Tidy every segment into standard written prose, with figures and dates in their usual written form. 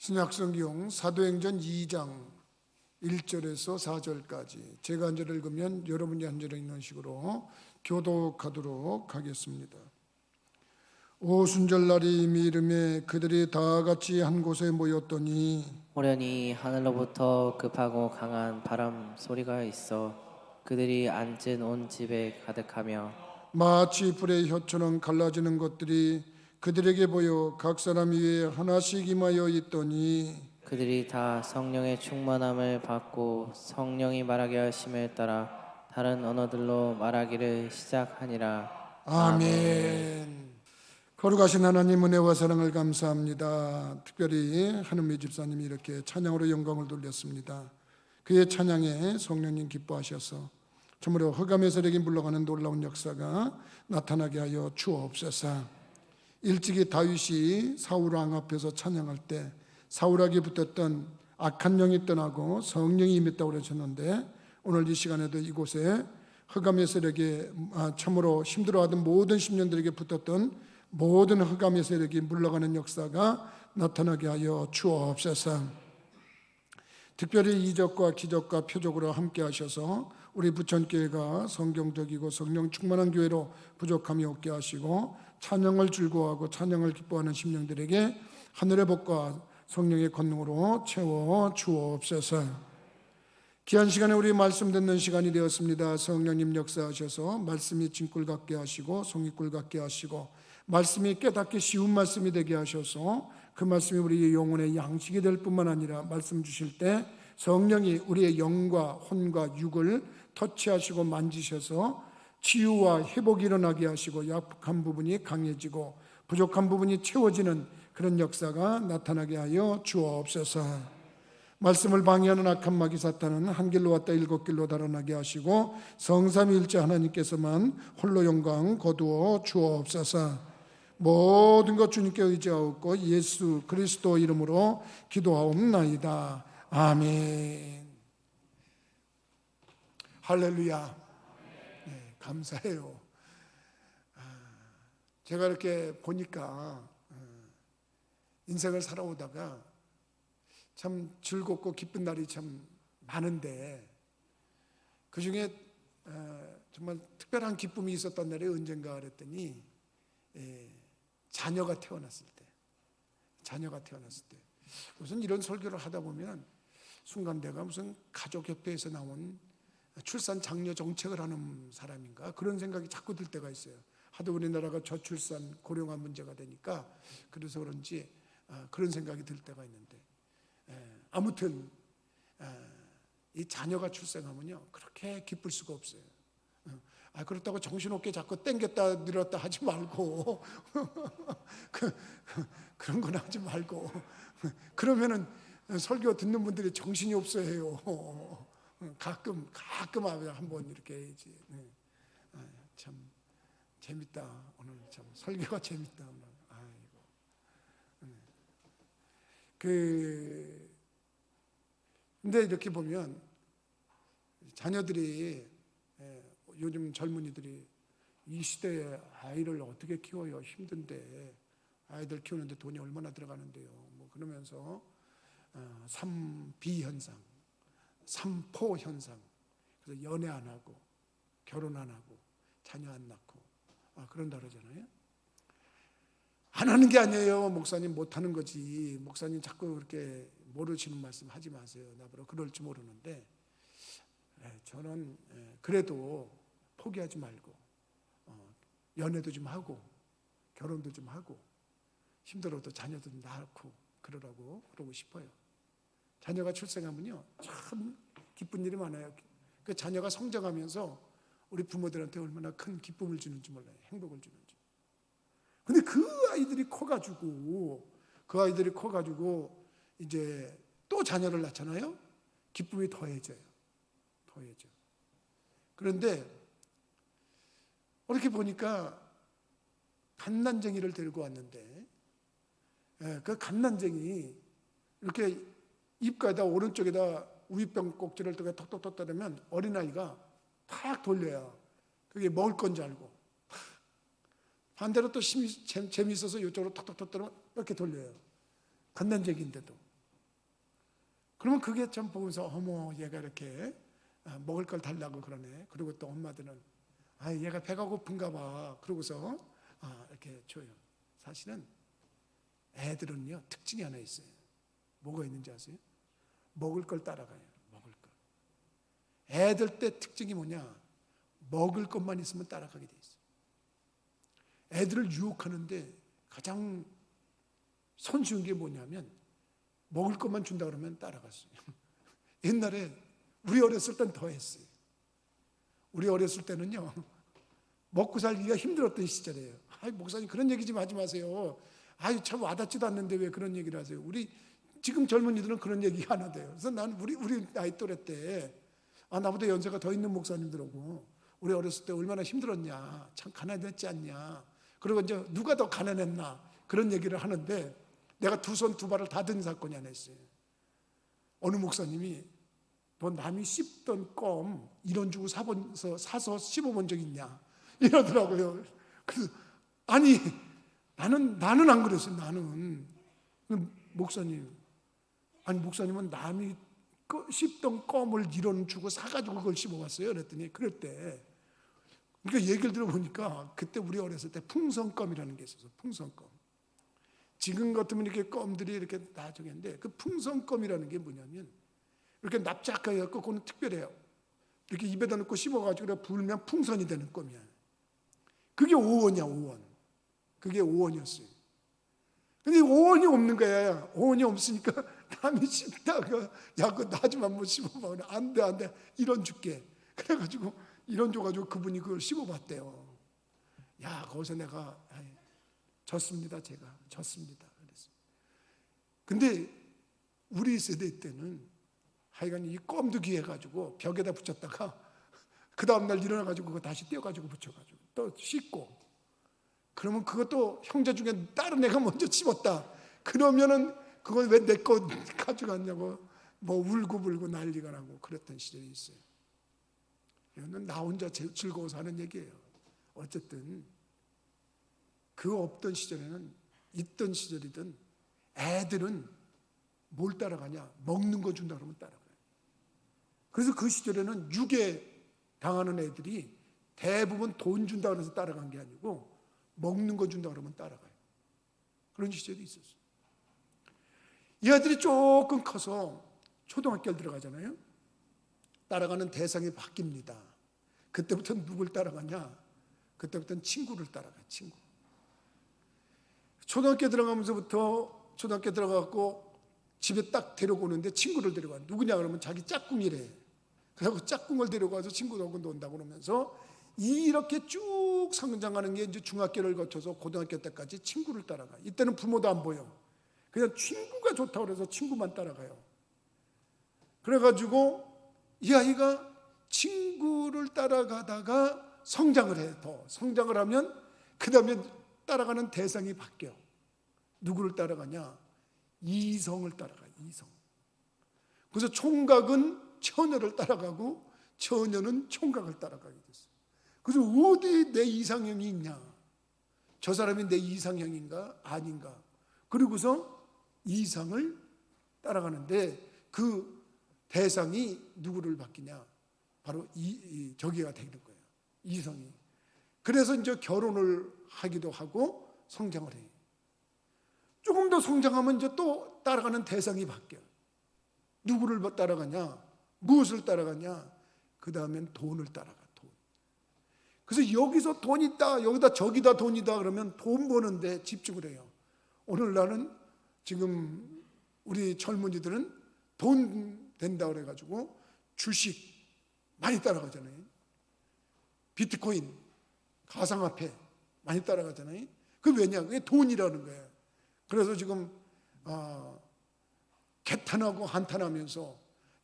신약성경 사도행전 2장 1절에서 4절까지 제가 한 절을 읽으면 여러분이 한 절을 읽는 식으로 교독하도록 하겠습니다. 오순절날이 이미 이르매 그들이 다 같이 한 곳에 모였더니 호련히 하늘로부터 급하고 강한 바람 소리가 있어 그들이 앉은 온 집에 가득하며 마치 불의 혀처럼 갈라지는 것들이 그들에게 보여 각 사람 위에 하나씩 임하여 있더니 그들이 다 성령의 충만함을 받고 성령이 말하게 하심에 따라 다른 언어들로 말하기를 시작하니라. 아멘. 거룩하신 하나님 은혜와 사랑을 감사합니다. 특별히 한은미 집사님이 이렇게 찬양으로 영광을 돌렸습니다. 그의 찬양에 성령님 기뻐하셔서 참으로 흑암의 세력이 물러가는 놀라운 역사가 나타나게 하여 주옵소서. 일찍이 다윗이 사울왕 앞에서 찬양할 때 사울에게 붙었던 악한 영이 떠나고 성령이 임했다고 그러셨는데, 오늘 이 시간에도 이곳에 흑암의 세력에 참으로 힘들어하던 모든 심령들에게 붙었던 모든 흑암의 세력이 물러가는 역사가 나타나게 하여 주옵소서. 특별히 이적과 기적과 표적으로 함께 하셔서 우리 부천교회가 성경적이고 성령 충만한 교회로 부족함이 없게 하시고 찬양을 즐거워하고 찬양을 기뻐하는 심령들에게 하늘의 복과 성령의 권능으로 채워 주옵소서. 귀한 시간에 우리 말씀 듣는 시간이 되었습니다. 성령님 역사하셔서 말씀이 진꿀 같게 하시고 송이꿀 같게 하시고 말씀이 깨닫기 쉬운 말씀이 되게 하셔서 그 말씀이 우리의 영혼의 양식이 될 뿐만 아니라 말씀 주실 때 성령이 우리의 영과 혼과 육을 터치하시고 만지셔서 치유와 회복이 일어나게 하시고 약한 부분이 강해지고 부족한 부분이 채워지는 그런 역사가 나타나게 하여 주옵소서. 말씀을 방해하는 악한 마귀 사탄은 한 길로 왔다 일곱 길로 달아나게 하시고 성삼위일체 하나님께서만 홀로 영광 거두어 주옵소서. 모든 것 주님께 의지하옵고 예수 그리스도 이름으로 기도하옵나이다. 아멘. 할렐루야. 네, 감사해요. 제가 이렇게 보니까 인생을 살아오다가 참 즐겁고 기쁜 날이 참 많은데, 그 중에 정말 특별한 기쁨이 있었던 날이 언젠가 그랬더니 자녀가 태어났을 때. 무슨 이런 설교를 하다 보면 순간 내가 무슨 가족협회에서 나온 출산 장려 정책을 하는 사람인가 그런 생각이 자꾸 들 때가 있어요. 하도 우리나라가 저출산 고령화 문제가 되니까 그래서 그런지 그런 생각이 들 때가 있는데, 아무튼 이 자녀가 출생하면요 그렇게 기쁠 수가 없어요. 그렇다고 정신없게 자꾸 땡겼다 늘었다 하지 말고 그런 건 하지 말고 그러면은 설교 듣는 분들이 정신이 없어 해요. 가끔 한번 이렇게 해야지. 참 재밌다. 오늘 참 설교가 재밌다. 아이고. 근데 이렇게 보면 자녀들이 요즘 젊은이들이 이 시대에 아이를 어떻게 키워요? 힘든데 아이들 키우는데 돈이 얼마나 들어가는데요? 뭐 그러면서 3B 현상, 3포 현상. 그래서 연애 안 하고 결혼 안 하고 자녀 안 낳고 그런다 그러잖아요. 안 하는 게 아니에요. 목사님 못 하는 거지. 목사님 자꾸 그렇게 모르시는 말씀 하지 마세요. 나보러 그럴지 모르는데 저는 그래도 포기하지 말고 연애도 좀 하고 결혼도 좀 하고 힘들어도 자녀도 좀 낳고 그러고 싶어요. 자녀가 출생하면요 참 기쁜 일이 많아요. 그 자녀가 성장하면서 우리 부모들한테 얼마나 큰 기쁨을 주는지 몰라요. 행복을 주는지. 근데 그 아이들이 커가지고 이제 또 자녀를 낳잖아요. 기쁨이 더해져요. 그런데 이렇게 보니까 갓난쟁이를 데리고 왔는데, 그 갓난쟁이 이렇게 입가에다 오른쪽에다 우유병 꼭지를 톡톡톡 따르면 어린아이가 탁 돌려야 그게 먹을 건지 알고, 반대로 또 재미있어서 이쪽으로 톡톡톡 따르면 이렇게 돌려요. 갓난쟁이인데도. 그러면 그게 좀 보면서 어머 얘가 이렇게 먹을 걸 달라고 그러네. 그리고 또 엄마들은 얘가 배가 고픈가 봐. 그러고서 이렇게 줘요. 사실은 애들은요 특징이 하나 있어요. 뭐가 있는지 아세요? 먹을 걸 따라가요. 먹을 걸. 애들 때 특징이 뭐냐? 먹을 것만 있으면 따라가게 돼 있어요. 애들을 유혹하는데 가장 손쉬운 게 뭐냐면 먹을 것만 준다 그러면 따라갔어요. 옛날에 우리 어렸을 땐 더 했어요. 우리 어렸을 때는요 먹고 살기가 힘들었던 시절이에요. 목사님 그런 얘기 좀 하지 마세요. 참 와닿지도 않는데 왜 그런 얘기를 하세요? 우리 지금 젊은이들은 그런 얘기 안 하대요. 그래서 나는 우리 나이 또래 때 나보다 연세가 더 있는 목사님들하고 우리 어렸을 때 얼마나 힘들었냐, 참 가난했지 않냐. 그리고 이제 누가 더 가난했나 그런 얘기를 하는데 내가 두 손 두 발을 다 든 사건이 하나 있어요. 어느 목사님이 너 남이 씹던 껌 1원 주고 사서 씹어본 적 있냐 이러더라고요. 그래서 나는 안 그랬어요. 나는 목사님은 남이 씹던 껌을 1원 주고 사가지고 그걸 씹어봤어요. 그랬더니 그럴 때 그러니까 얘기를 들어보니까 그때 우리 어렸을 때 풍선껌이라는 게 있어서 풍선껌. 지금 같으면 이렇게 껌들이 이렇게 나중인데 그 풍선껌이라는 게 뭐냐면 이렇게 납작하게 갖고 그거는 특별해요. 이렇게 입에다 넣고 씹어가지고 불면 풍선이 되는 껌이야. 그게 5원이야 5원. 그게 5원이었어요. 근데 5원이 없는 거야. 5원이 없으니까 남이 씹다가 그거 나 좀 한번 씹어봐. 안돼 1원 줄게. 그래가지고 1원 줘가지고 그분이 그걸 씹어봤대요. 거기서 내가 졌습니다. 제가 졌습니다. 그랬어요. 근데 우리 세대 때는 하여간 이 껌도 귀해가지고 벽에다 붙였다가 그 다음날 일어나가지고 그거 다시 떼어가지고 붙여가지고 또 씻고 그러면 그것도 형제 중에 다른 애가 먼저 씹었다. 그러면은 그건 왜 내 거 가져갔냐고 뭐 울고불고 난리가 나고 그랬던 시절이 있어요. 이거는 나 혼자 즐거워서 하는 얘기예요. 어쨌든 그 없던 시절에는 있던 시절이든 애들은 뭘 따라가냐? 먹는 거 준다 그러면 따라가요. 그래서 그 시절에는 유괴 당하는 애들이 대부분 돈 준다 그래서 따라간 게 아니고 먹는 거 준다 그러면 따라가요. 그런 시절이 있었어요. 이 아들이 조금 커서 초등학교를 들어가잖아요. 따라가는 대상이 바뀝니다. 그때부터는 누굴 따라가냐? 그때부터는 친구를 따라가요. 친구. 초등학교 들어가면서부터 초등학교 들어가고 집에 딱 데려오는데 친구를 데려가. 누구냐 그러면 자기 짝꿍이래. 그래서 짝꿍을 데려가서 친구하고 논다고 그러면서 이렇게 쭉 성장하는 게 이제 중학교를 거쳐서 고등학교 때까지 친구를 따라가. 이때는 부모도 안 보여. 그냥 친구가 좋다고 그래서 친구만 따라가요. 그래가지고 이 아이가 친구를 따라가다가 성장을 해. 더 성장을 하면 그 다음에 따라가는 대상이 바뀌어. 누구를 따라가냐? 이성을 따라가요. 이성. 그래서 총각은 처녀를 따라가고 처녀는 총각을 따라가게 됐어요. 그래서 어디 내 이상형이 있냐? 저 사람이 내 이상형인가? 아닌가? 그리고서 이상을 따라가는데 그 대상이 누구를 바뀌냐? 바로 저기가 되는 거예요. 이성이. 그래서 이제 결혼을 하기도 하고 성장을 해요. 조금 더 성장하면 이제 또 따라가는 대상이 바뀌어요. 누구를 따라가냐? 무엇을 따라가냐? 그 다음엔 돈을 따라가. 돈. 그래서 여기서 돈 있다, 여기다 저기다 돈이다 그러면 돈 버는데 집중을 해요. 오늘날은 지금 우리 젊은이들은 돈 된다 그래가지고 주식 많이 따라가잖아요. 비트코인, 가상화폐 많이 따라가잖아요. 그게 왜냐? 그게 돈이라는 거예요. 그래서 지금 개탄하고 한탄하면서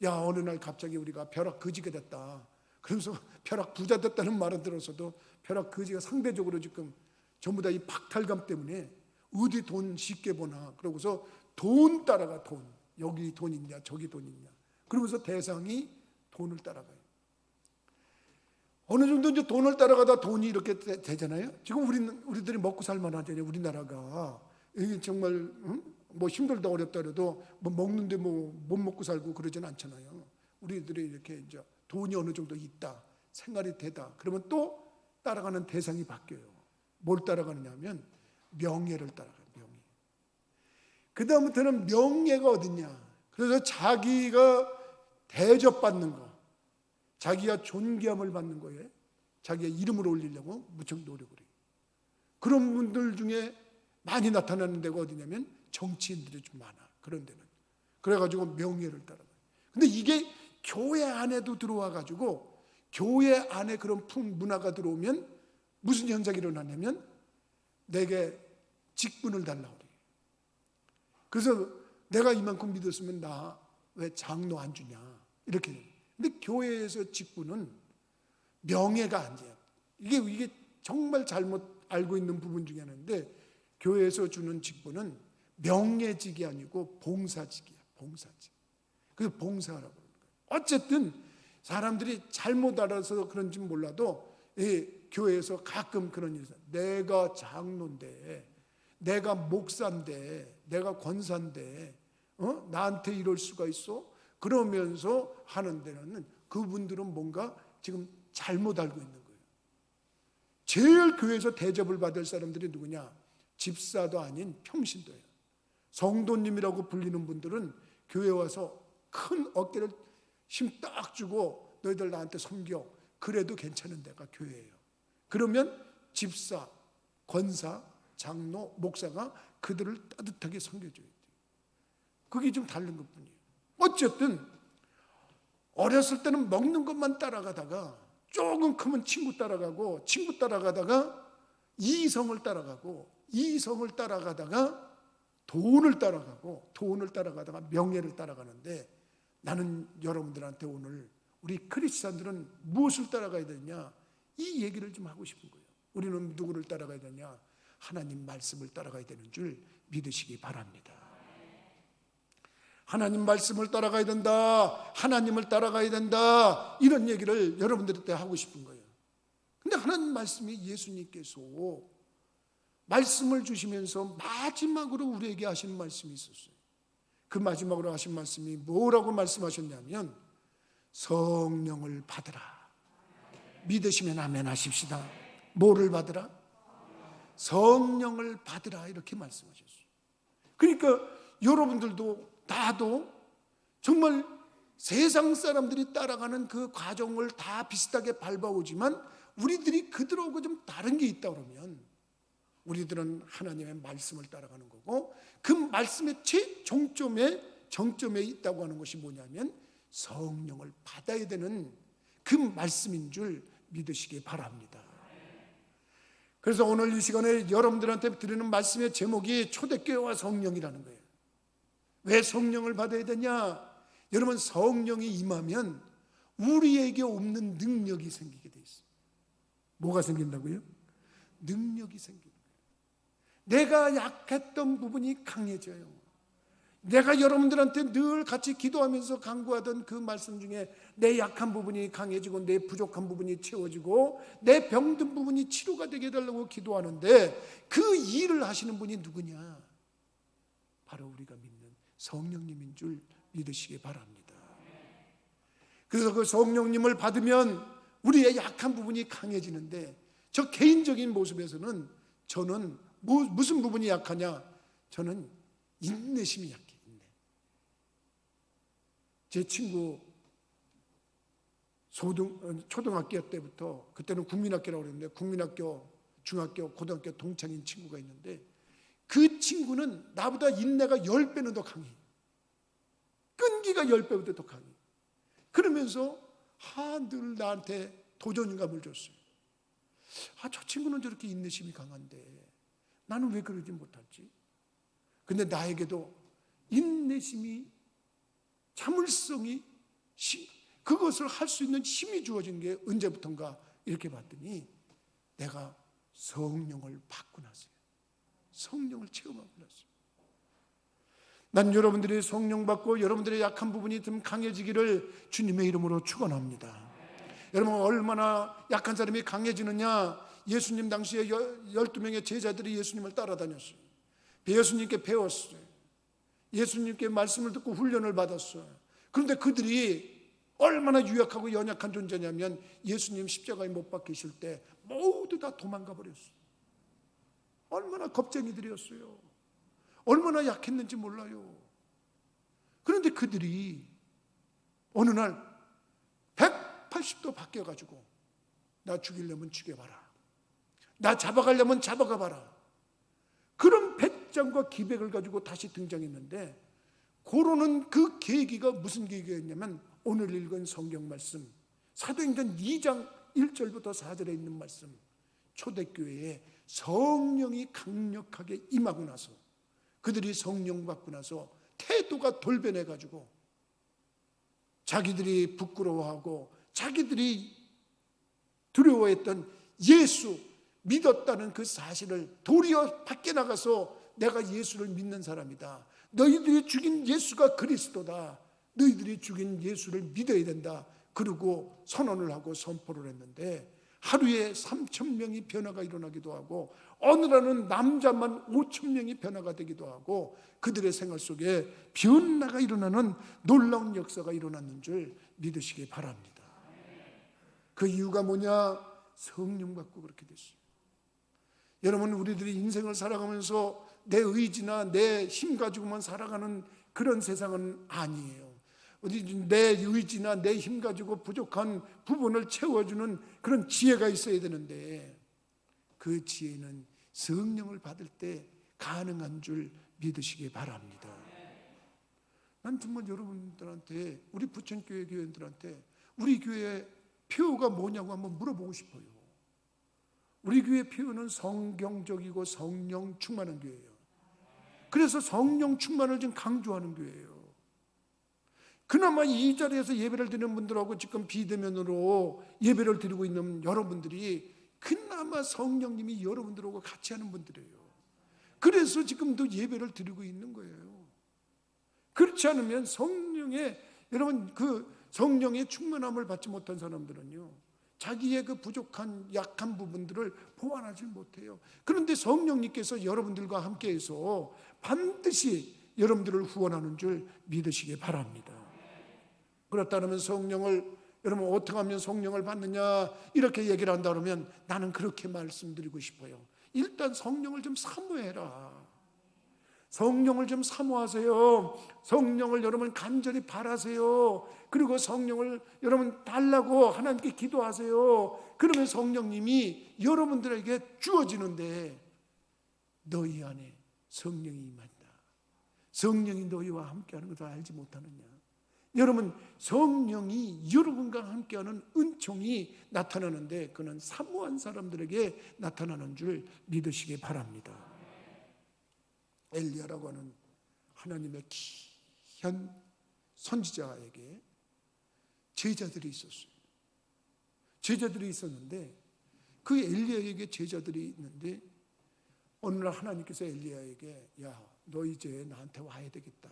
어느 날 갑자기 우리가 벼락 거지가 됐다. 그러면서 벼락 부자 됐다는 말은 들었어도 벼락 거지가 상대적으로 지금 전부 다 이 박탈감 때문에 어디 돈 쉽게 보나. 그러고서 돈 따라가. 돈. 여기 돈 있냐 저기 돈 있냐. 그러면서 대상이 돈을 따라가요. 어느 정도 이제 돈을 따라가다 돈이 이렇게 되잖아요. 지금 우리들이 먹고 살만하잖아요. 우리나라가 이게 정말 뭐 힘들다 어렵다 그래도 뭐 먹는데 뭐 못 먹고 살고 그러진 않잖아요. 우리들이 이렇게 이제 돈이 어느 정도 있다, 생활이 되다, 그러면 또 따라가는 대상이 바뀌어요. 뭘 따라가느냐 하면 명예를 따라가요. 명예. 그 다음부터는 명예가 어딨냐, 그래서 자기가 대접받는 거, 자기가 존귀함을 받는 거에 자기가 이름을 올리려고 무척 노력을 해요. 그런 분들 중에 많이 나타나는 데가 어디냐면 정치인들이 좀 많아. 그런 데는. 그래가지고 명예를 따라가요. 근데 이게 교회 안에도 들어와가지고 교회 안에 그런 문화가 들어오면 무슨 현상이 일어나냐면 내게 직분을 달라고 그래요. 그래서 내가 이만큼 믿었으면 나 왜 장로 안 주냐 이렇게 돼요. 근데 교회에서 직분은 명예가 아니에요. 이게 정말 잘못 알고 있는 부분 중에 하나인데, 교회에서 주는 직분은 명예직이 아니고 봉사직이야. 봉사직. 그래서 봉사하라고 그러는 거예요. 어쨌든 사람들이 잘못 알아서 그런지 몰라도 교회에서 가끔 그런 일이 있어요. 내가 장로인데, 내가 목사인데, 내가 권사인데 나한테 이럴 수가 있어? 그러면서 하는 데는 그분들은 뭔가 지금 잘못 알고 있는 거예요. 제일 교회에서 대접을 받을 사람들이 누구냐? 집사도 아닌 평신도예요. 성도님이라고 불리는 분들은 교회 와서 큰 어깨를 힘 딱 주고 너희들 나한테 섬겨, 그래도 괜찮은 데가 교회예요. 그러면 집사, 권사, 장로, 목사가 그들을 따뜻하게 섬겨줘야 돼요. 그게 좀 다른 것뿐이에요. 어쨌든 어렸을 때는 먹는 것만 따라가다가 조금 크면 친구 따라가고, 친구 따라가다가 이성을 따라가고, 이성을 따라가다가 돈을 따라가고, 돈을 따라가다가 명예를 따라가는데, 나는 여러분들한테 오늘 우리 크리스찬들은 무엇을 따라가야 되냐, 이 얘기를 좀 하고 싶은 거예요. 우리는 누구를 따라가야 되냐? 하나님 말씀을 따라가야 되는 줄 믿으시기 바랍니다. 하나님 말씀을 따라가야 된다, 하나님을 따라가야 된다, 이런 얘기를 여러분들한테 하고 싶은 거예요. 근데 하나님 말씀이, 예수님께서 말씀을 주시면서 마지막으로 우리에게 하신 말씀이 있었어요. 그 마지막으로 하신 말씀이 뭐라고 말씀하셨냐면 성령을 받으라. 믿으시면 아멘 하십시다. 뭐를 받으라? 성령을 받으라, 이렇게 말씀하셨어요. 그러니까 여러분들도 나도 정말 세상 사람들이 따라가는 그 과정을 다 비슷하게 밟아오지만 우리들이 그들하고 좀 다른 게 있다 그러면 우리들은 하나님의 말씀을 따라가는 거고, 그 말씀의 정점에 있다고 하는 것이 뭐냐면 성령을 받아야 되는 그 말씀인 줄 믿으시기 바랍니다. 그래서 오늘 이 시간에 여러분들한테 드리는 말씀의 제목이 초대교회와 성령이라는 거예요. 왜 성령을 받아야 되냐? 여러분, 성령이 임하면 우리에게 없는 능력이 생기게 돼 있어요. 뭐가 생긴다고요? 능력이 생기는 거예요. 내가 약했던 부분이 강해져요. 내가 여러분들한테 늘 같이 기도하면서 간구하던 그 말씀 중에 내 약한 부분이 강해지고 내 부족한 부분이 채워지고 내 병든 부분이 치료가 되게 해달라고 기도하는데, 그 일을 하시는 분이 누구냐? 바로 우리가 믿는 성령님인 줄 믿으시기 바랍니다. 그래서 그 성령님을 받으면 우리의 약한 부분이 강해지는데, 저 개인적인 모습에서는 저는 무슨 부분이 약하냐? 저는 인내심이 약해. 제 친구 초등학교 때부터, 그때는 국민학교라고 그랬는데 국민학교, 중학교, 고등학교 동창인 친구가 있는데, 그 친구는 나보다 인내가 10배는 더 강해. 끈기가 10배보다 더 강해. 그러면서 늘 나한테 도전감을 줬어요. 저 친구는 저렇게 인내심이 강한데 나는 왜 그러지 못하지? 근데 나에게도 인내심이, 참을성이, 그것을 할 수 있는 힘이 주어진 게 언제부턴가 이렇게 봤더니 내가 성령을 받고 나서요. 성령을 체험하고 나서요. 난 여러분들이 성령 받고 여러분들의 약한 부분이 좀 강해지기를 주님의 이름으로 축원합니다. 여러분, 얼마나 약한 사람이 강해지느냐? 예수님 당시에 12명의 제자들이 예수님을 따라다녔어요. 예수님께 배웠어요. 예수님께 말씀을 듣고 훈련을 받았어요. 그런데 그들이 얼마나 유약하고 연약한 존재냐면 예수님 십자가에 못 박히실 때 모두 다 도망가 버렸어요. 얼마나 겁쟁이들이었어요. 얼마나 약했는지 몰라요. 그런데 그들이 어느 날 180도 바뀌어가지고 나 죽이려면 죽여봐라, 나 잡아가려면 잡아가봐라, 그런 배짱과 기백을 가지고 다시 등장했는데, 고로는 그 계기가 무슨 계기였냐면 오늘 읽은 성경 말씀 사도행전 2장 1절부터 4절에 있는 말씀, 초대교회에 성령이 강력하게 임하고 나서 그들이 성령 받고 나서 태도가 돌변해가지고 자기들이 부끄러워하고 자기들이 두려워했던 예수 믿었다는 그 사실을 도리어 밖에 나가서 내가 예수를 믿는 사람이다, 너희들이 죽인 예수가 그리스도다, 너희들이 죽인 예수를 믿어야 된다, 그러고 선언을 하고 선포를 했는데 하루에 3,000명이 변화가 일어나기도 하고 어느 날은 남자만 5,000명이 변화가 되기도 하고 그들의 생활 속에 변화가 일어나는 놀라운 역사가 일어났는 줄 믿으시기 바랍니다. 그 이유가 뭐냐? 성령 받고 그렇게 됐어요. 여러분, 우리들이 인생을 살아가면서 내 의지나 내 힘 가지고만 살아가는 그런 세상은 아니에요. 내 의지나 내 힘 가지고 부족한 부분을 채워주는 그런 지혜가 있어야 되는데 그 지혜는 성령을 받을 때 가능한 줄 믿으시기 바랍니다. 난 정말 여러분들한테, 우리 부천교회 교회들한테 우리 교회 표어가 뭐냐고 한번 물어보고 싶어요. 우리 교회 표어는 성경적이고 성령 충만한 교회예요. 그래서 성령 충만을 좀 강조하는 교회예요. 그나마 이 자리에서 예배를 드리는 분들하고 지금 비대면으로 예배를 드리고 있는 여러분들이 그나마 성령님이 여러분들하고 같이 하는 분들이에요. 그래서 지금도 예배를 드리고 있는 거예요. 그렇지 않으면 여러분 그 성령의 충만함을 받지 못한 사람들은요, 자기의 그 부족한 약한 부분들을 보완하지 못해요. 그런데 성령님께서 여러분들과 함께해서 반드시 여러분들을 후원하는 줄 믿으시기 바랍니다. 그렇다면 성령을, 여러분 어떻게 하면 성령을 받느냐 이렇게 얘기를 한다 그러면 나는 그렇게 말씀드리고 싶어요. 일단 성령을 좀 사모해라. 성령을 좀 사모하세요. 성령을 여러분 간절히 바라세요. 그리고 성령을 여러분 달라고 하나님께 기도하세요. 그러면 성령님이 여러분들에게 주어지는데, 너희 안에 성령이 임한다, 성령이 너희와 함께하는 것을 알지 못하느냐. 여러분, 성령이 여러분과 함께하는 은총이 나타나는데 그는 사모한 사람들에게 나타나는 줄 믿으시기 바랍니다. 엘리야라고 하는 하나님의 귀한 선지자에게 제자들이 있었어요. 제자들이 있었는데 그 엘리야에게 제자들이 있는데 어느 날 하나님께서 엘리야에게 야, 너 이제 나한테 와야 되겠다.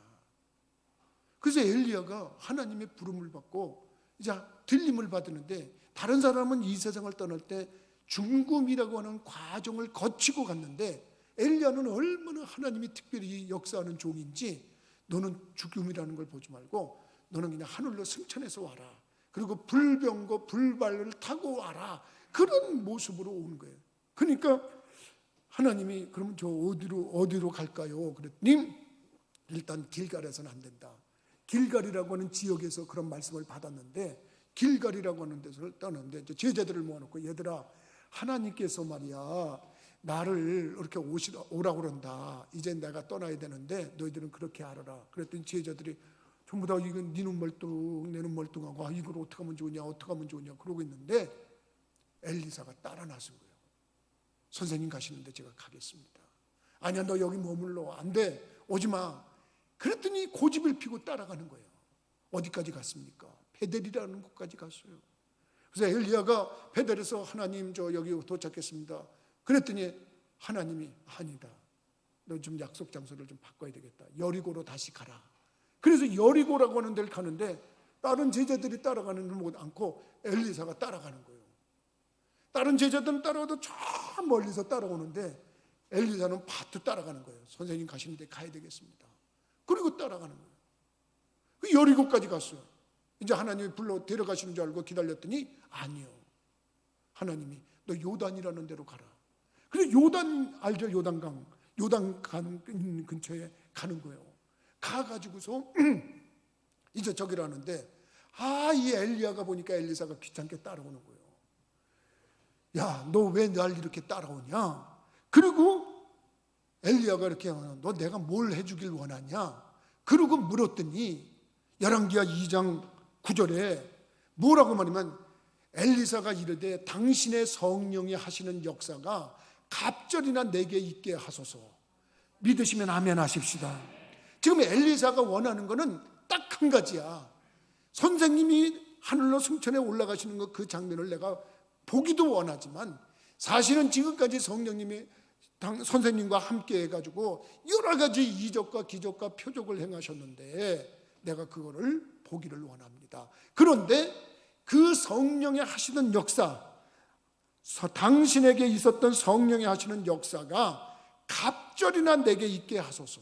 그래서 엘리야가 하나님의 부름을 받고 이제 들림을 받았는데, 다른 사람은 이 세상을 떠날 때 중금이라고 하는 과정을 거치고 갔는데 엘리야는 얼마나 하나님이 특별히 역사하는 종인지, 너는 죽음이라는 걸 보지 말고 너는 그냥 하늘로 승천해서 와라, 그리고 불병거 불발을 타고 와라, 그런 모습으로 오는 거예요. 그러니까 하나님이 그러면 저 어디로 갈까요? 그랬더니 일단 길갈에서는 안 된다. 길갈이라고 하는 지역에서 그런 말씀을 받았는데, 길갈이라고 하는 데서 떠났는데 제자들을 모아놓고 얘들아, 하나님께서 말이야 나를 이렇게 오라고 그런다. 이제 내가 떠나야 되는데 너희들은 그렇게 알아라. 그랬더니 제자들이 전부 다 이건 니는 멀뚱 내는 멀뚱하고 이걸 어떻게 하면 좋으냐 어떻게 하면 좋으냐 그러고 있는데 엘리사가 따라 나선 거예요. 선생님 가시는데 제가 가겠습니다. 아니야, 너 여기 머물러. 안 돼, 오지마. 그랬더니 고집을 피고 따라가는 거예요. 어디까지 갔습니까? 베델이라는 곳까지 갔어요. 그래서 엘리야가 베델에서 하나님 저 여기 도착했습니다. 그랬더니 하나님이 아니다, 너 좀 약속 장소를 좀 바꿔야 되겠다. 여리고로 다시 가라. 그래서 여리고라고 하는 데를 가는데 다른 제자들이 따라가는 걸 보지 않고 엘리사가 따라가는 거예요. 다른 제자들은 따라가도 저 멀리서 따라오는데 엘리사는 파트 따라가는 거예요. 선생님 가시는데 가야 되겠습니다. 그리고 따라가는 거예요. 그 여리고까지 갔어요. 이제 하나님이 불러 데려가시는 줄 알고 기다렸더니 아니요. 하나님이 너 요단이라는 데로 가라. 그래서 요단 알죠? 요단강. 요단 가는 근처에 가는 거예요. 가가지고서 이제 저기라는데 이 엘리야가 보니까 엘리사가 귀찮게 따라오는 거예요. 야, 너 왜 날 이렇게 따라오냐? 그리고 엘리야가 이렇게 너 내가 뭘 해주길 원하냐? 그러고 물었더니 열왕기하 2장 9절에 뭐라고 말하면 엘리사가 이르되 당신의 성령이 하시는 역사가 갑절이나 내게 있게 하소서. 믿으시면 아멘 하십시다. 지금 엘리사가 원하는 거는 딱 한 가지야. 선생님이 하늘로 승천에 올라가시는 거 그 장면을 내가 보기도 원하지만 사실은 지금까지 성령님이 선생님과 함께 해가지고 여러 가지 이적과 기적과 표적을 행하셨는데 내가 그거를 보기를 원합니다. 그런데 그 성령이 하시는 역사, 당신에게 있었던 성령이 하시는 역사가 갑절이나 내게 있게 하소서.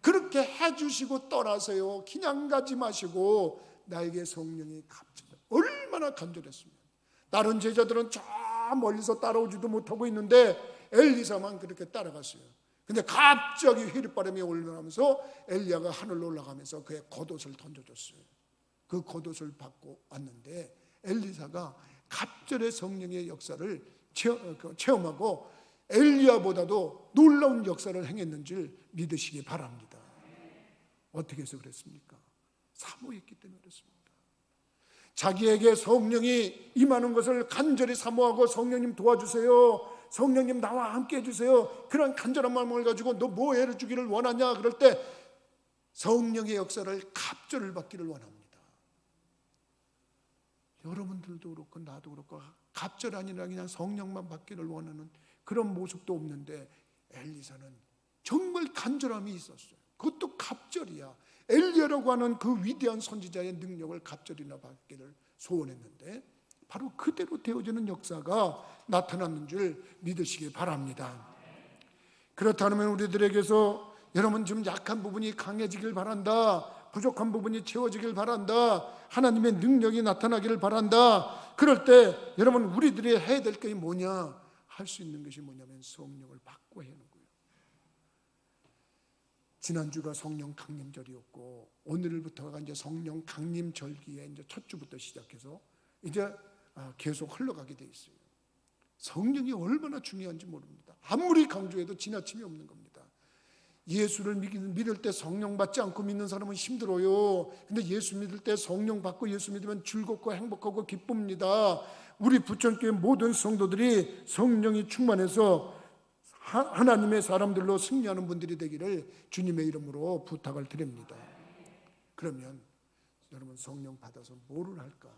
그렇게 해주시고 떠나세요. 그냥 가지 마시고 나에게 성령이 갑절. 얼마나 간절했으면. 다른 제자들은 저 멀리서 따라오지도 못하고 있는데 엘리사만 그렇게 따라갔어요. 근데 갑자기 휘릿바람이 올라오면서 엘리야가 하늘로 올라가면서 그의 겉옷을 던져줬어요. 그 겉옷을 받고 왔는데 엘리사가 갑절의 성령의 역사를 체험하고 엘리야보다도 놀라운 역사를 행했는 줄 믿으시기 바랍니다. 어떻게 해서 그랬습니까? 사모했기 때문에 그랬습니다. 자기에게 성령이 임하는 것을 간절히 사모하고 성령님 도와주세요, 성령님 나와 함께 해주세요, 그런 간절한 마음을 가지고 너 뭐 해주기를 원하냐 그럴 때 성령의 역사를 갑절을 받기를 원합니다. 여러분들도 그렇고 나도 그렇고 갑절 아니라 그냥 성령만 받기를 원하는 그런 모습도 없는데 엘리사는 정말 간절함이 있었어요. 그것도 갑절이야. 엘리야라고 하는 그 위대한 선지자의 능력을 갑절이나 받기를 소원했는데 바로 그대로 되어지는 역사가 나타났는 줄 믿으시기 바랍니다. 그렇다면 우리들에게서 여러분 좀 약한 부분이 강해지길 바란다, 부족한 부분이 채워지길 바란다, 하나님의 능력이 나타나기를 바란다. 그럴 때 여러분 우리들이 해야 될 게 뭐냐? 할 수 있는 것이 뭐냐면 성령을 받고 해야 하는 거예요. 지난주가 성령 강림절이었고 오늘부터가 이제 성령 강림절기에 이제 첫 주부터 시작해서 이제 계속 흘러가게 돼 있어요. 성령이 얼마나 중요한지 모릅니다. 아무리 강조해도 지나침이 없는 겁니다. 예수를 믿을 때 성령 받지 않고 믿는 사람은 힘들어요. 근데 예수 믿을 때 성령 받고 예수 믿으면 즐겁고 행복하고 기쁩니다. 우리 부천교회 모든 성도들이 성령이 충만해서 하나님의 사람들로 승리하는 분들이 되기를 주님의 이름으로 부탁을 드립니다. 그러면 여러분 성령 받아서 뭐를 할까?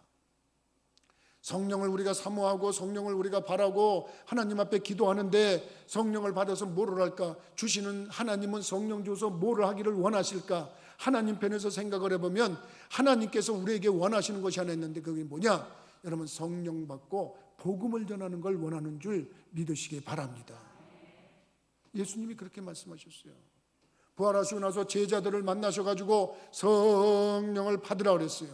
성령을 우리가 사모하고 성령을 우리가 바라고 하나님 앞에 기도하는데 성령을 받아서 뭐를 할까? 주시는 하나님은 성령 주어서 뭐를 하기를 원하실까? 하나님 편에서 생각을 해보면 하나님께서 우리에게 원하시는 것이 하나 있는데 그게 뭐냐? 여러분 성령 받고 복음을 전하는 걸 원하는 줄 믿으시기 바랍니다. 예수님이 그렇게 말씀하셨어요. 부활하시고 나서 제자들을 만나셔가지고 성령을 받으라 그랬어요.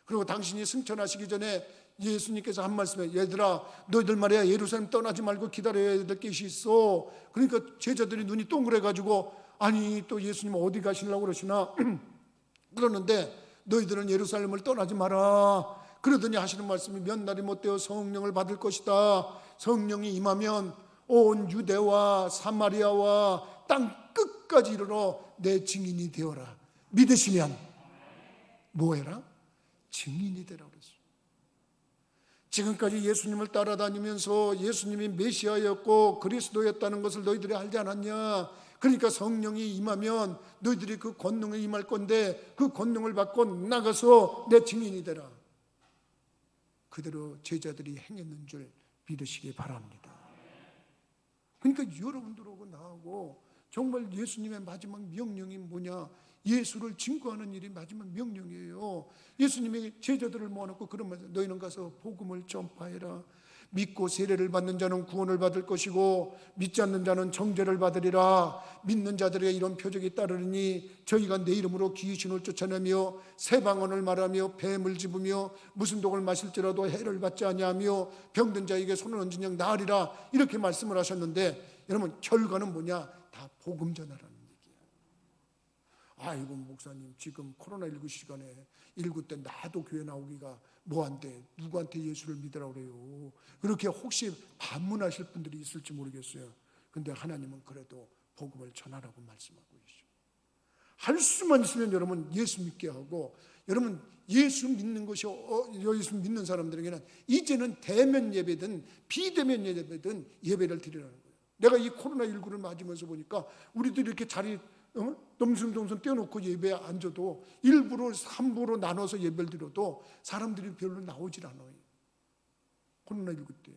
그리고 당신이 승천하시기 전에 예수님께서 한 말씀에 얘들아 너희들 말이야 예루살렘 떠나지 말고 기다려야 될 것이 있어. 그러니까 제자들이 눈이 동그래가지고 아니 또 예수님 어디 가시려고 그러시나 그러는데 너희들은 예루살렘을 떠나지 마라. 그러더니 하시는 말씀이 몇 날이 못되어 성령을 받을 것이다. 성령이 임하면 온 유대와 사마리아와 땅 끝까지 이르러 내 증인이 되어라. 믿으시면 뭐 해라? 증인이 되라 그랬어요. 지금까지 예수님을 따라다니면서 예수님이 메시아였고 그리스도였다는 것을 너희들이 알지 않았냐? 그러니까 성령이 임하면 너희들이 그 권능에 임할 건데 그 권능을 받고 나가서 내 증인이 되라. 그대로 제자들이 행했는 줄 믿으시기 바랍니다. 그러니까 여러분들하고 나하고 정말 예수님의 마지막 명령이 뭐냐? 예수를 증거하는 일이 마지막 명령이에요. 예수님이 제자들을 모아놓고 그런 말, 너희는 가서 복음을 전파해라. 믿고 세례를 받는 자는 구원을 받을 것이고 믿지 않는 자는 정죄를 받으리라. 믿는 자들의 이런 표적이 따르니 저희가 내 이름으로 귀신을 쫓아내며 새 방언을 말하며 뱀을 집으며 무슨 독을 마실지라도 해를 받지 아니하며 병든 자에게 손을 얹은 영 나으리라. 이렇게 말씀을 하셨는데 여러분 결과는 뭐냐? 다 복음 전하라는 얘기예요. 아이고 목사님 지금 코로나19 시간에 19 때 나도 교회 나오기가 뭐한데 누구한테 예수를 믿으라고 그래요. 그렇게 혹시 반문하실 분들이 있을지 모르겠어요. 근데 하나님은 그래도 복음을 전하라고 말씀하고 계시죠. 할 수만 있으면 여러분 예수 믿게 하고, 여러분 예수 믿는 것이 예수 믿는 사람들에게는 이제는 대면 예배든 비대면 예배든 예배를 드리라는 거예요. 내가 이 코로나19를 맞으면서 보니까 우리들이 이렇게 자리 덤숭덤숭 떼어놓고 예배에 앉아도 일부러 3부로 나눠서 예배를 드려도 사람들이 별로 나오질 않아요. 코로나19 때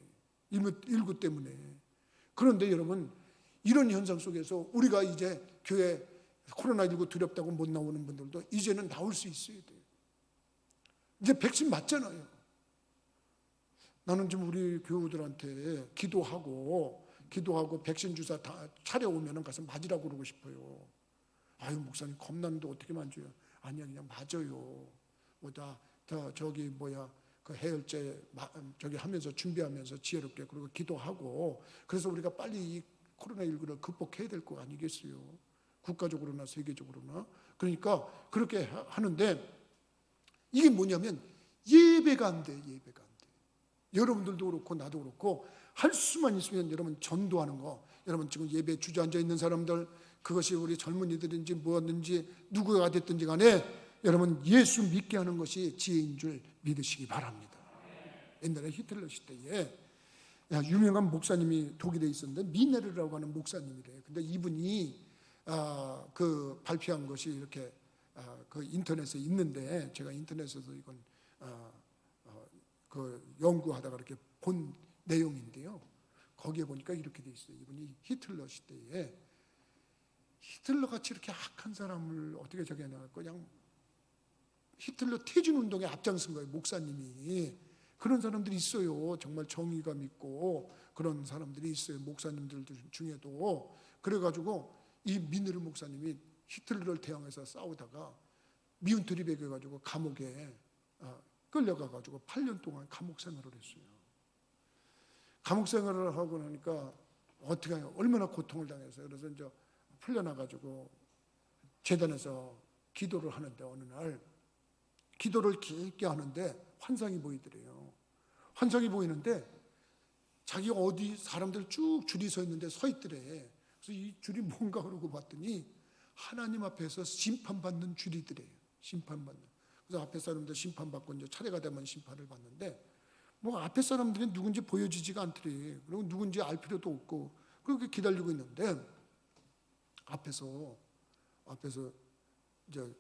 19 때문에. 그런데 여러분 이런 현상 속에서 우리가 이제 교회 코로나19 두렵다고 못 나오는 분들도 이제는 나올 수 있어야 돼요. 이제 백신 맞잖아요. 나는 좀 우리 교우들한테 기도하고 백신 주사 다 차려오면 가서 맞으라고 그러고 싶어요. 아유 목사님 겁나는데 어떻게 맞아요? 아니야 그냥 맞아요. 저기 그 해열제 저기 하면서 준비하면서 지혜롭게 그리고 기도하고, 그래서 우리가 빨리 이 코로나19를 극복해야 될 거 아니겠어요? 국가적으로나 세계적으로나. 그러니까 그렇게 하는데 이게 뭐냐면 예배가 안 돼. 예배가 안 돼. 여러분들도 그렇고 나도 그렇고 할 수만 있으면 여러분 전도하는 거. 여러분 지금 예배에 주저앉아 있는 사람들, 그것이 우리 젊은이들인지 뭐였는지 누구가 됐든지 간에 여러분 예수 믿게 하는 것이 지혜인 줄 믿으시기 바랍니다. 옛날에 히틀러 시대에 유명한 목사님이 독일에 있었는데 미네르라고 하는 목사님이래요. 근데 이분이 그 발표한 것이 이렇게 그 인터넷에 있는데, 제가 인터넷에서 이건 그 연구하다가 이렇게 본 내용인데요. 거기에 보니까 이렇게 돼 있어요. 이분이 히틀러 시대에 히틀러 같이 이렇게 악한 사람을 어떻게 저기하냐, 그냥 히틀러 퇴진 운동에 앞장선 거예요. 목사님이. 그런 사람들이 있어요. 정말 정의감 있고 그런 사람들이 있어요. 목사님들 중에도. 그래가지고 이 미네르 목사님이 히틀러를 대항해서 싸우다가 미운 드립에 가지고 감옥에 끌려가가지고 8년 동안 감옥 생활을 했어요. 감옥 생활을 하고 나니까 어떻게 하냐, 얼마나 고통을 당했어요. 그래서 이제 풀려나가지고 재단에서 기도를 하는데 어느 날 기도를 깊게 하는데 환상이 보이더래요. 환상이 보이는데 자기가 어디 사람들 쭉 줄이 서 있는데 서 있더래. 그래서 이 줄이 뭔가 그러고 봤더니 하나님 앞에서 심판받는 줄이더래요. 심판받는. 그래서 앞에 사람들 심판받고 이제 차례가 되면 심판을 받는데 뭐 앞에 사람들이 누군지 보여지지가 않더래. 그리고 누군지 알 필요도 없고 그렇게 기다리고 있는데 앞에서 이제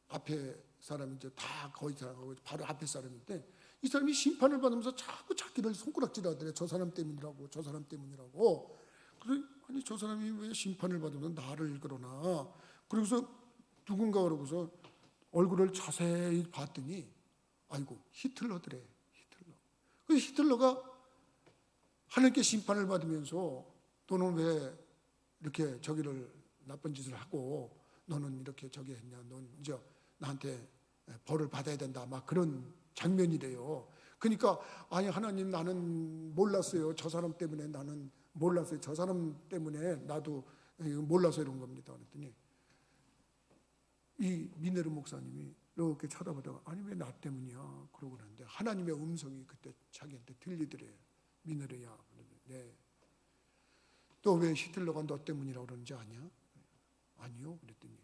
앞에 사람이 이제 다 거의 다 바로 앞에 사람인데 이 사람이 심판을 받으면서 자꾸 자기를 손가락질하더래. 저 사람 때문이라고, 저 사람 때문이라고. 그래서 아니 저 사람이 왜 심판을 받으면서 나를 그러나. 그러고서 누군가 그러고서 얼굴을 자세히 봤더니 아이고 히틀러더래. 히틀러. 그래서 히틀러가 하나님께 심판을 받으면서 너는 왜 이렇게 저기를 나쁜 짓을 하고 너는 이렇게 저기 했냐, 넌 이제 나한테 벌을 받아야 된다, 막 그런 장면이래요. 그러니까 아니 하나님 나는 몰랐어요. 저 사람 때문에 나는 몰랐어요. 저 사람 때문에 나도 몰라서 이런 겁니다. 그랬더니 이 미네르 목사님이 이렇게 쳐다보다가 아니 왜 나 때문이야 그러고 그러는데 하나님의 음성이 그때 자기한테 들리더래요. 미네르야. 네. 또 왜 히틀러가 너 때문이라고 그러는지 아냐? 아니요. 그랬더니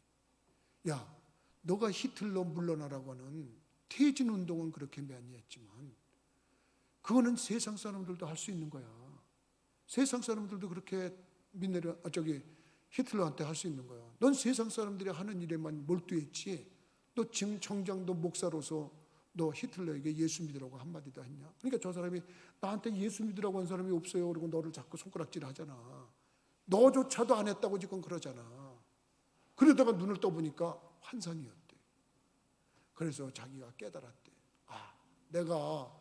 야 너가 히틀러 물러나라고 하는 퇴진 운동은 그렇게 많이 했지만 그거는 세상 사람들도 할 수 있는 거야. 세상 사람들도 그렇게 히틀러한테 할 수 있는 거야. 넌 세상 사람들이 하는 일에만 몰두했지. 너 지금 정작 너 목사로서 너 히틀러에게 예수 믿으라고 한마디도 했냐? 그러니까 저 사람이 나한테 예수 믿으라고 한 사람이 없어요. 그리고 너를 자꾸 손가락질 하잖아. 너조차도 안 했다고 지금 그러잖아. 그러다가 눈을 떠보니까 환상이었대. 그래서 자기가 깨달았대. 아, 내가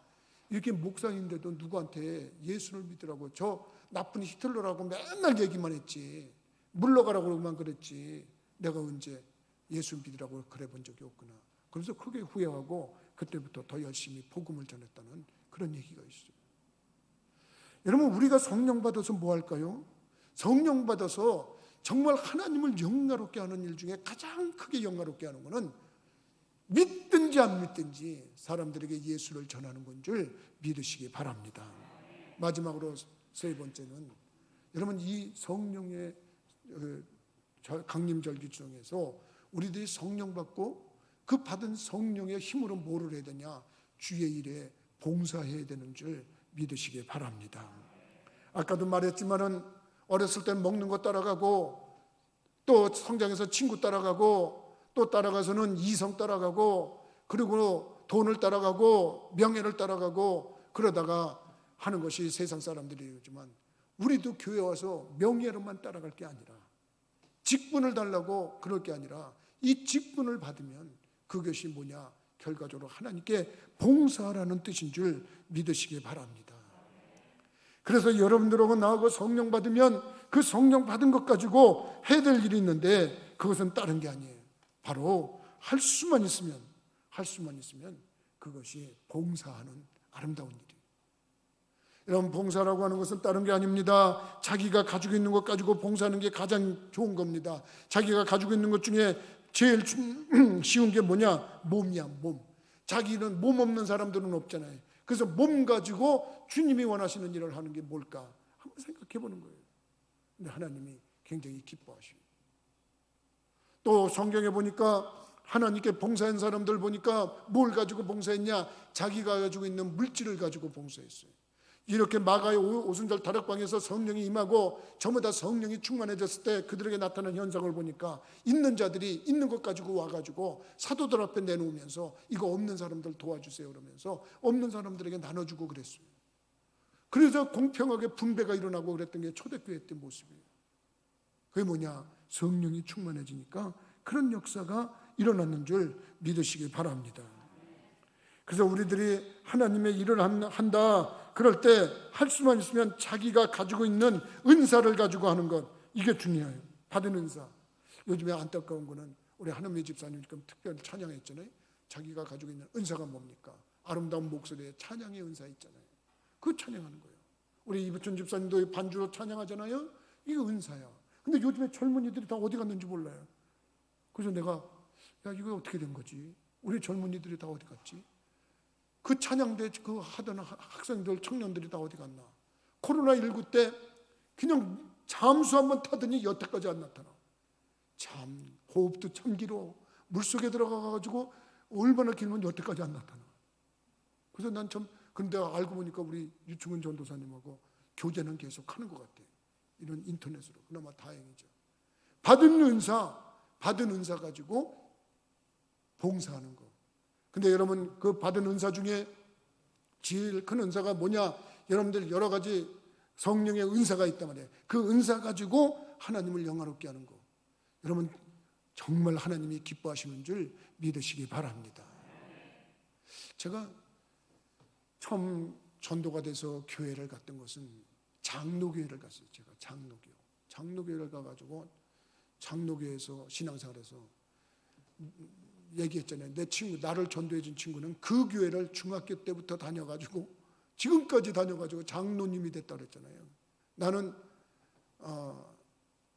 이렇게 목사인데도 누구한테 예수를 믿으라고, 저 나쁜 히틀러라고 맨날 얘기만 했지, 물러가라고만 그랬지, 내가 언제 예수 믿으라고 그래 본 적이 없구나. 그래서 크게 후회하고 그때부터 더 열심히 복음을 전했다는 그런 얘기가 있어요. 여러분, 우리가 성령 받아서 뭐 할까요? 성령 받아서 정말 하나님을 영화롭게 하는 일 중에 가장 크게 영화롭게 하는 것은 믿든지 안 믿든지 사람들에게 예수를 전하는 건 줄 믿으시기 바랍니다. 마지막으로 세 번째는, 여러분, 이 성령의 강림절기 중에서 우리들이 성령 받고 그 받은 성령의 힘으로 뭐를 해야 되냐? 주의 일에 봉사해야 되는 줄 믿으시기 바랍니다. 아까도 말했지만은 어렸을 땐 먹는 거 따라가고, 또 성장해서 친구 따라가고, 또 따라가서는 이성 따라가고, 그리고 돈을 따라가고 명예를 따라가고, 그러다가 하는 것이 세상 사람들이지만, 우리도 교회 와서 명예로만 따라갈 게 아니라, 직분을 달라고 그럴 게 아니라, 이 직분을 받으면 그것이 뭐냐? 결과적으로 하나님께 봉사하라는 뜻인 줄 믿으시기 바랍니다. 그래서 여러분들하고 나하고 성령 받으면 그 성령 받은 것 가지고 해야 될 일이 있는데, 그것은 다른 게 아니에요. 바로 할 수만 있으면 그것이 봉사하는 아름다운 일이에요. 여러분, 봉사라고 하는 것은 다른 게 아닙니다. 자기가 가지고 있는 것 가지고 봉사하는 게 가장 좋은 겁니다. 자기가 가지고 있는 것 중에 제일 쉬운 게 뭐냐? 몸이야, 몸. 자기는 몸 없는 사람들은 없잖아요. 그래서 몸 가지고 주님이 원하시는 일을 하는 게 뭘까? 한번 생각해 보는 거예요. 근데 하나님이 굉장히 기뻐하시고, 또 성경에 보니까 하나님께 봉사한 사람들 보니까 뭘 가지고 봉사했냐? 자기가 가지고 있는 물질을 가지고 봉사했어요. 이렇게 마가의 오순절 다락방에서 성령이 임하고 전부 다 성령이 충만해졌을 때 그들에게 나타난 현상을 보니까, 있는 자들이 있는 것 가지고 와가지고 사도들 앞에 내놓으면서 이거 없는 사람들 도와주세요 그러면서 없는 사람들에게 나눠주고 그랬어요. 그래서 공평하게 분배가 일어나고 그랬던 게 초대교회 때 모습이에요. 그게 뭐냐? 성령이 충만해지니까 그런 역사가 일어났는 줄 믿으시기 바랍니다. 그래서 우리들이 하나님의 일을 한다 그럴 때 할 수만 있으면 자기가 가지고 있는 은사를 가지고 하는 것, 이게 중요해요. 받은 은사. 요즘에 안타까운 거는 우리 하나님의 집사님 지금 특별히 찬양했잖아요. 자기가 가지고 있는 은사가 뭡니까? 아름다운 목소리에 찬양의 은사 있잖아요. 그 찬양하는 거예요. 우리 이부천 집사님도 반주로 찬양하잖아요. 이게 은사야. 근데 요즘에 젊은이들이 다 어디 갔는지 몰라요. 그래서 내가, 야, 이거 어떻게 된 거지? 우리 젊은이들이 다 어디 갔지? 그 찬양대 그 하던 학생들, 청년들이 다 어디 갔나? 코로나19 때 그냥 잠수 한번 타더니 여태까지 안 나타나. 참, 호흡도 참 길어. 물속에 들어가가지고 얼마나 길면 여태까지 안 나타나. 그래서 난 참, 근데 알고 보니까 우리 유충은 전도사님하고 교제는 계속 하는 것 같아. 이런 인터넷으로. 그나마 다행이죠. 받은 은사 가지고 봉사하는 거. 근데 여러분, 그 받은 은사 중에 제일 큰 은사가 뭐냐? 여러분들 여러 가지 성령의 은사가 있단 말이에요. 그 은사 가지고 하나님을 영화롭게 하는 거. 여러분, 정말 하나님이 기뻐하시는 줄 믿으시기 바랍니다. 제가 처음 전도가 돼서 교회를 갔던 것은 장로교회를 갔어요. 제가 장로교회를 가가지고 장로교회에서 신앙생활에서 얘기했잖아요. 내 친구, 나를 전도해준 친구는 그 교회를 중학교 때부터 다녀가지고 지금까지 다녀가지고 장로님이 됐다 그랬잖아요. 나는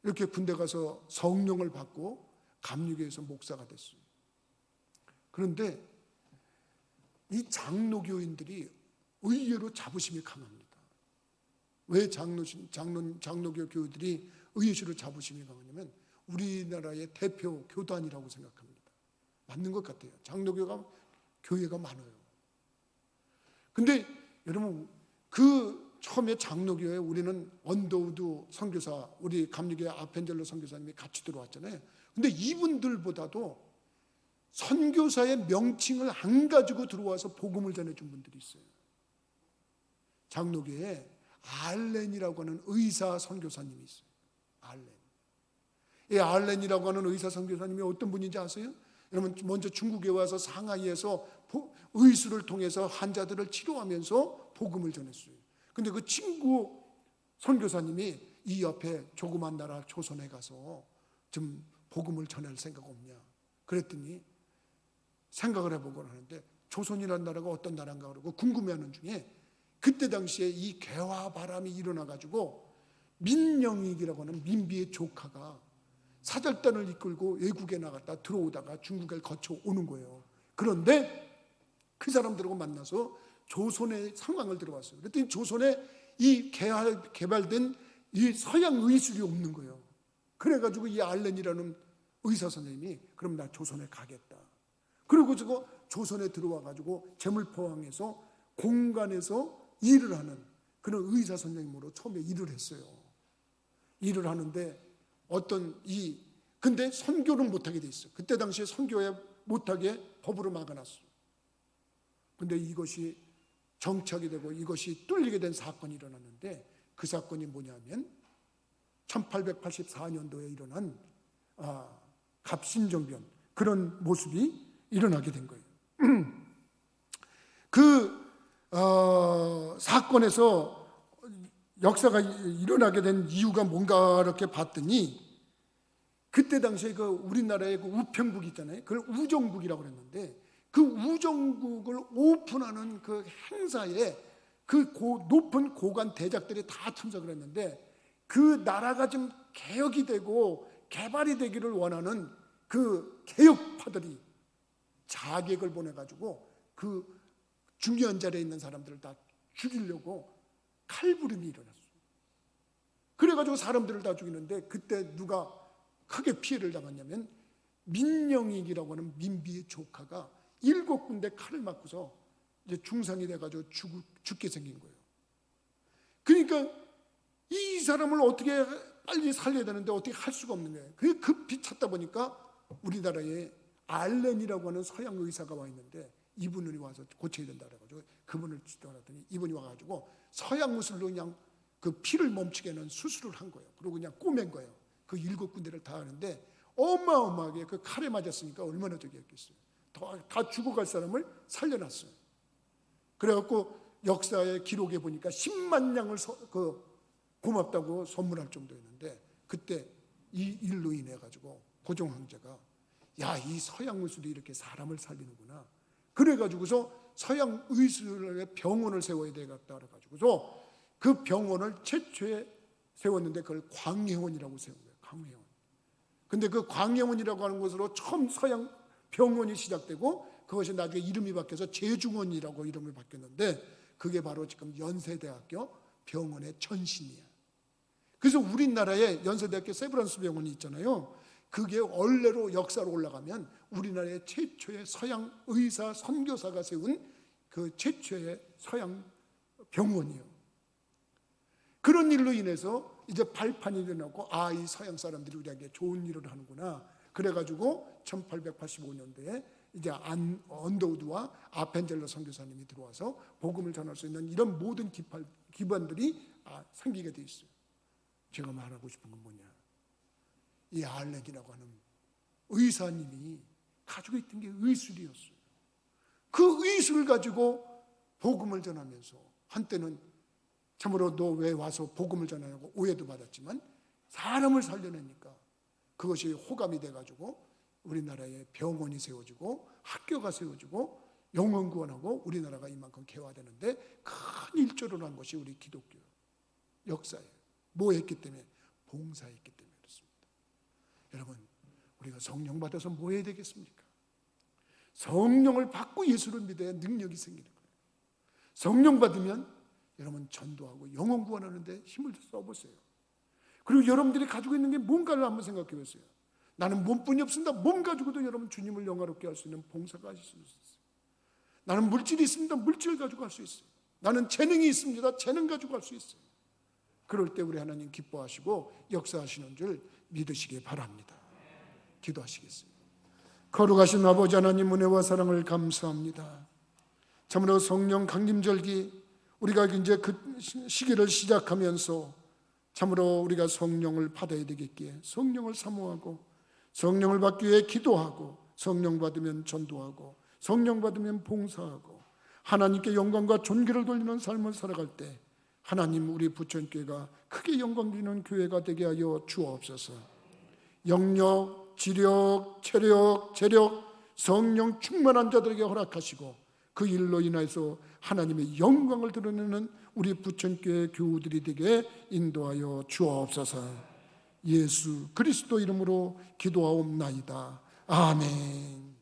이렇게 군대 가서 성령을 받고 감리교에서 목사가 됐어요. 그런데 이 장로교인들이 의외로 자부심이 강합니다. 왜 장로교 교회들이 의외로 자부심이 강하냐면 우리나라의 대표 교단이라고 생각합니다. 맞는 것 같아요. 장로교가 교회가 많아요. 근데 여러분, 그 처음에 장로교회 우리는 언더우드 선교사, 우리 감리교회 아펜젤로 선교사님이 같이 들어왔잖아요. 근데 이분들보다도 선교사의 명칭을 안 가지고 들어와서 복음을 전해준 분들이 있어요. 장로교회에 알렌이라고 하는 의사 선교사님이 있어요. 알렌. 이 알렌이라고 하는 의사 선교사님이 어떤 분인지 아세요? 여러분, 먼저 중국에 와서 상하이에서 의술을 통해서 환자들을 치료하면서 복음을 전했어요. 근데 그 친구 선교사님이 이 옆에 조그만 나라 조선에 가서 좀 복음을 전할 생각 없냐 그랬더니 생각을 해보곤 하는데 조선이라는 나라가 어떤 나라인가 그러고 궁금해하는 중에 그때 당시에 이 개화 바람이 일어나가지고 민영익이라고 하는 민비의 조카가 사절단을 이끌고 외국에 나갔다 들어오다가 중국을 거쳐 오는 거예요. 그런데 그 사람들하고 만나서 조선의 상황을 들어봤어요. 그랬더니 조선에 이 개발된 이 서양 의술이 없는 거예요. 그래가지고 이 알렌이라는 의사 선생님이 그럼 나 조선에 가겠다. 그리고 저거 조선에 들어와가지고 제물포항에서 공간에서 일을 하는 그런 의사 선생님으로 처음에 일을 했어요. 일을 하는데 근데 선교는 못하게 돼 있어요. 그때 당시에 선교에 못하게 법으로 막아놨어요. 근데 이것이 정착이 되고 이것이 뚫리게 된 사건이 일어났는데 그 사건이 뭐냐면 1884년도에 일어난 갑신정변 그런 모습이 일어나게 된 거예요. 그 사건에서 역사가 일어나게 된 이유가 뭔가 이렇게 봤더니 그때 당시에 그 우리나라의 그 우평국 있잖아요. 그걸 우정국이라고 그랬는데 그 우정국을 오픈하는 그 행사에 그 높은 고관 대작들이 다 참석을 했는데 그 나라가 좀 개혁이 되고 개발이 되기를 원하는 그 개혁파들이 자객을 보내가지고 그 중요한 자리에 있는 사람들을 다 죽이려고 칼부림이 일어났어요. 그래가지고 사람들을 다 죽이는데 그때 누가 크게 피해를 당했냐면 민영익이라고 하는 민비의 조카가 7군데 칼을 맞고서 이제 중상이 돼가지고 죽게 생긴 거예요. 그러니까 이 사람을 어떻게 빨리 살려야 되는데 어떻게 할 수가 없는 거예요. 그게 급히 찾다 보니까 우리나라에 알렌이라고 하는 서양 의사가 와 있는데 이분이 와서 고쳐야 된다 그래가지고 그분을 지도하더니 이분이 와가지고 서양 의술로 그냥 그 피를 멈추게 하는 수술을 한 거예요. 그리고 그냥 꼬맨 거예요. 그 7군데를 다 하는데 어마어마하게 그 칼에 맞았으니까 얼마나 저기 했겠어요. 다 죽어갈 사람을 살려놨어요. 그래갖고 역사의 기록에 보니까 10만 양을 고맙다고 선물할 정도였는데 그때 이 일로 인해 가지고 고종 황제가 야, 이 서양 의술이 이렇게 사람을 살리는구나. 그래가지고서 서양 의술의 병원을 세워야 되겠다 그래가지고서 그 병원을 최초에 세웠는데 그걸 광해원이라고 세운 거예요. 광해원. 근데 그 광해원이라고 하는 것으로 처음 서양 병원이 시작되고 그것이 나중에 이름이 바뀌어서 제중원이라고 이름을 바뀌었는데 그게 바로 지금 연세대학교 병원의 전신이야. 그래서 우리나라에 연세대학교 세브란스 병원이 있잖아요. 그게 원래로 역사로 올라가면 우리나라의 최초의 서양 의사 선교사가 세운 그 최초의 서양 병원이에요. 그런 일로 인해서 이제 발판이 일어나고 이 서양 사람들이 우리에게 좋은 일을 하는구나. 그래가지고 1885년도에 이제 언더우드와 아펜젤러 선교사님이 들어와서 복음을 전할 수 있는 이런 모든 기반들이 생기게 돼 있어요. 제가 말하고 싶은 건 뭐냐? 이 알렉이라고 하는 의사님이 가지고 있던 게 의술이었어요. 그 의술을 가지고 복음을 전하면서 한때는 참으로 너 왜 와서 복음을 전하냐고 오해도 받았지만 사람을 살려내니까 그것이 호감이 돼가지고 우리나라에 병원이 세워지고 학교가 세워지고 영혼 구원하고 우리나라가 이만큼 개화되는데 큰 일조를 한 것이 우리 기독교 역사예요. 뭐 했기 때문에? 봉사했기 때문에 그렇습니다. 여러분, 우리가 성령 받아서 뭐 해야 되겠습니까? 성령을 받고 예수를 믿어야 능력이 생기는 거예요. 성령 받으면 여러분 전도하고 영혼 구원하는데 힘을 써보세요. 그리고 여러분들이 가지고 있는 게 뭔가를 한번 생각해 보세요. 나는 몸뿐이 없습니다. 몸 가지고도 여러분 주님을 영화롭게 할 수 있는 봉사가 하실 수 있어요. 나는 물질이 있습니다. 물질을 가지고 할 수 있어요. 나는 재능이 있습니다. 재능 가지고 할 수 있어요. 그럴 때 우리 하나님 기뻐하시고 역사하시는 줄 믿으시기 바랍니다. 기도하시겠습니다. 거룩하신 아버지 하나님 은혜와 사랑을 감사합니다. 참으로 성령 강림절기 우리가 이제 그 시기를 시작하면서 참으로 우리가 성령을 받아야 되겠기에 성령을 사모하고 성령을 받기 위해 기도하고 성령 받으면 전도하고 성령 받으면 봉사하고 하나님께 영광과 존귀를 돌리는 삶을 살아갈 때 하나님 우리 부천교회가 크게 영광 드리는 교회가 되게 하여 주옵소서. 영력, 지력, 체력, 재력, 성령 충만한 자들에게 허락하시고 그 일로 인해서 하나님의 영광을 드러내는 우리 부천교회 교우들이 되게 인도하여 주옵소서. 예수 그리스도 이름으로 기도하옵나이다. 아멘.